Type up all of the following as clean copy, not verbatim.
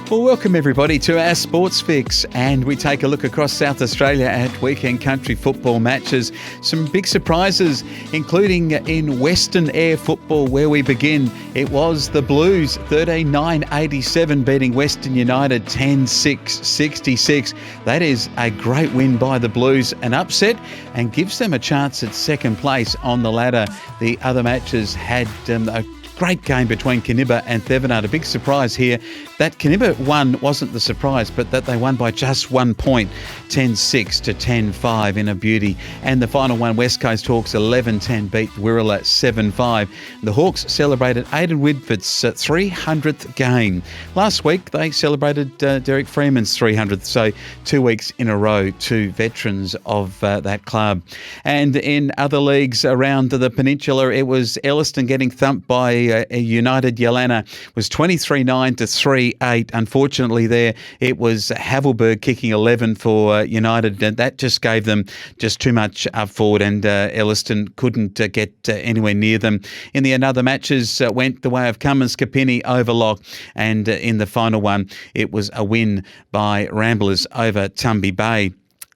Well, welcome everybody to our Sports Fix, and we take a look across South Australia at weekend country football matches. Some big surprises, including in Western Air football, where we begin. It was the Blues 13-9-87 beating Western United 10-6-66. That is a great win by the Blues, an upset, and gives them a chance at second place on the ladder. The other matches had a great game between Kinniba and Thevenard. A big surprise here. That Kinniba won wasn't the surprise, but that they won by just 1 point, 10-6 to 10-5 in a beauty. And the final one, West Coast Hawks 11-10 beat Wirrala 7-5. The Hawks celebrated Aidan Whitford's 300th game. Last week they celebrated Derek Freeman's 300th, so 2 weeks in a row, two veterans of that club. And in other leagues around the peninsula, it was Elliston getting thumped by United. Yalana was 23-9 to 3-8. Unfortunately there, it was Havelberg kicking 11 for United, and that just gave them just too much up forward, and Elliston couldn't get anywhere near them. In the other matches went the way of Cummins Kapini over Lock, and in the final one it was a win by Ramblers over Tumby Bay.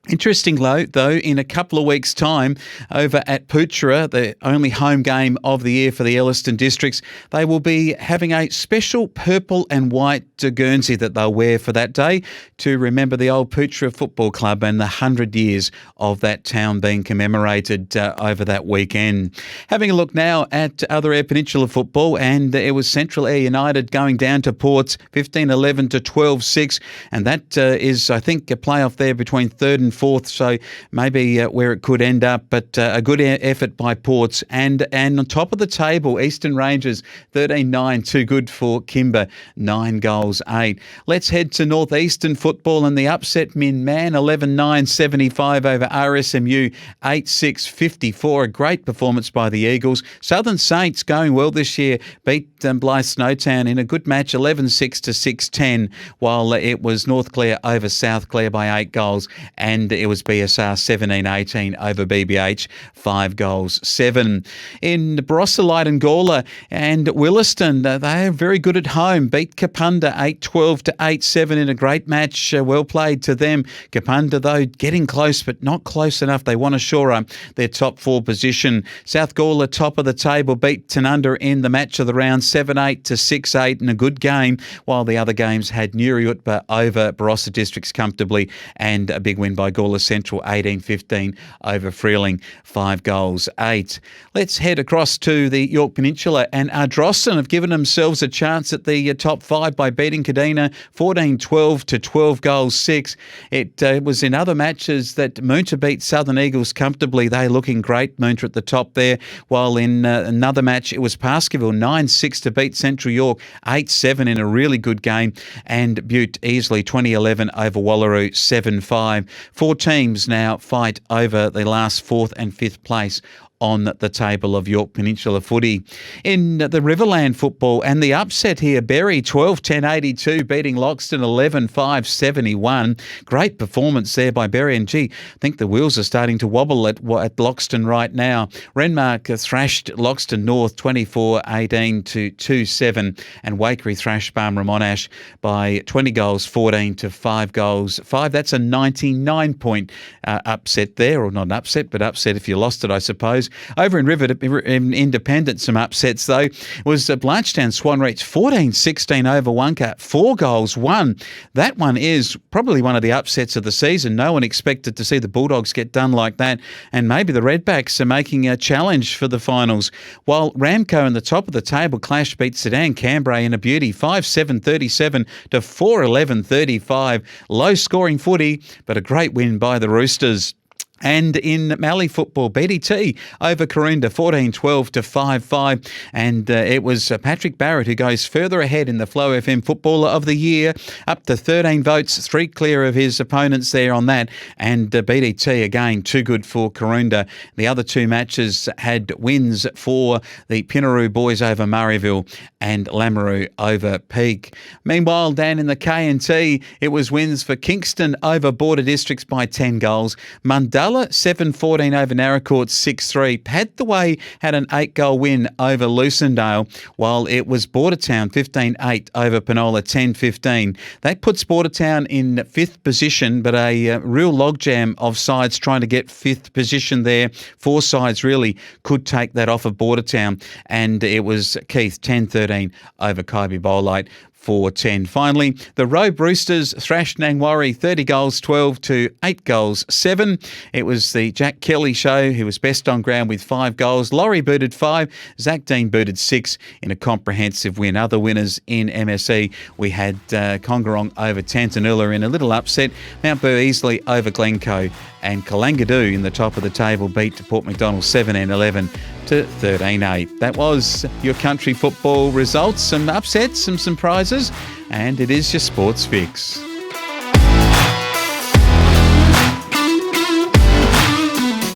Interesting, though, in a couple of weeks' time, over at Poochera, the only home game of the year for the Elliston districts, they will be having a special purple and white Guernsey that they'll wear for that day to remember the old Poochera Football Club and the 100 years of that town being commemorated over that weekend. Having a look now at other Air Peninsula football, and it was Central Air United going down to Ports 15-11 to 12-6, and that is, I think, a playoff there between third and fourth, so maybe where it could end up, but a good effort by Ports. And on top of the table, Eastern Rangers 13-9, too good for Kimber, 9 goals, 8. Let's head to Northeastern football and the upset Man 11-9-75 over RSMU 8-6-54. A great performance by the Eagles. Southern Saints going well this year, beat Blythe Snowtown in a good match 11-6 to 6-10, while it was North Clare over South Clare by 8 goals, and it was BSR 17-18 over BBH, 5 goals, 7. In Barossa and Gawler and Williston, they are very good at home. Beat Kapunda 8-12 to 8-7 in a great match. Well played to them. Kapunda, though, getting close, but not close enough. They want to shore up their top 4 position. South Gawler, top of the table, beat Tanunda in the match of the round 7-8 to 6-8 in a good game, while the other games had Nuriutba over Barossa Districts comfortably, and a big win by Gawler Central 18-15 over Freeling, 5 goals, 8. Let's head across to the York Peninsula, and Ardrossan have given themselves a chance at the top 5 by beating Kadina 14-12 to 12 goals, 6. It was in other matches that Moonta beat Southern Eagles comfortably. They're looking great, Moonta at the top there, while in another match it was Baskerville 9-6 to beat Central York 8-7 in a really good game, and Butte easily 20-11 over Wallaroo 7-5. 4 teams now fight over the last 4th and 5th place on the table of York Peninsula footy. In the Riverland football, and the upset here, Berry 12-10-82 beating Loxton 11-5-71. Great performance there by Berry, and I think the wheels are starting to wobble at Loxton right now. Renmark thrashed Loxton North 24-18 to 2-7, and Wakery thrashed Barmera Monash by 20 goals 14 to 5 goals 5. That's a 99-point upset there, or not an upset, but upset if you lost it, I suppose. Over in Independent, some upsets though, was Blanchetown Swan Reach 14-16 over Wonka, 4 goals, 1. That one is probably one of the upsets of the season. No one expected to see the Bulldogs get done like that, and maybe the Redbacks are making a challenge for the finals. While Ramco in the top of the table clash beat Sedan Cambrai in a beauty, 5-7-37 to 4-11-35. Low scoring footy, but a great win by the Roosters. And in Mallee football, BDT over Karoonda 14-12 to 5-5. And it was Patrick Barrett who goes further ahead in the Flow FM Footballer of the Year, up to 13 votes, 3 clear of his opponents there on that. And BDT, again, too good for Karoonda. The other 2 matches had wins for the Pinaroo boys over Murrayville and Lamoureux over Peak. Meanwhile, down in the K&T, it was wins for Kingston over Border Districts by 10 goals. Mundalla Bella 7-14 over Narracourt 6-3. Padthaway had an 8-goal win over Lucendale, while it was Bordertown 15-8 over Penola 10-15. That puts Bordertown in 5th position, but a real logjam of sides trying to get 5th position there. 4 sides really could take that off of Bordertown, and it was Keith 10-13 over Kaibi Bolite 4-10. Finally, the Roe Roosters thrashed Nangwarry 30 goals 12 to 8 goals 7. It was the Jack Kelly show. He was best on ground with 5 goals. Laurie booted 5. Zach Dean booted 6 in a comprehensive win. Other winners in MSE, we had Congarong over Tantanoola in a little upset. Mount Bur easily over Glencoe, and Kalangadoo in the top of the table beat Port Macdonald 17-11 to 13-8. That was your country football results, some upsets, some surprises, and it is your Sports Fix.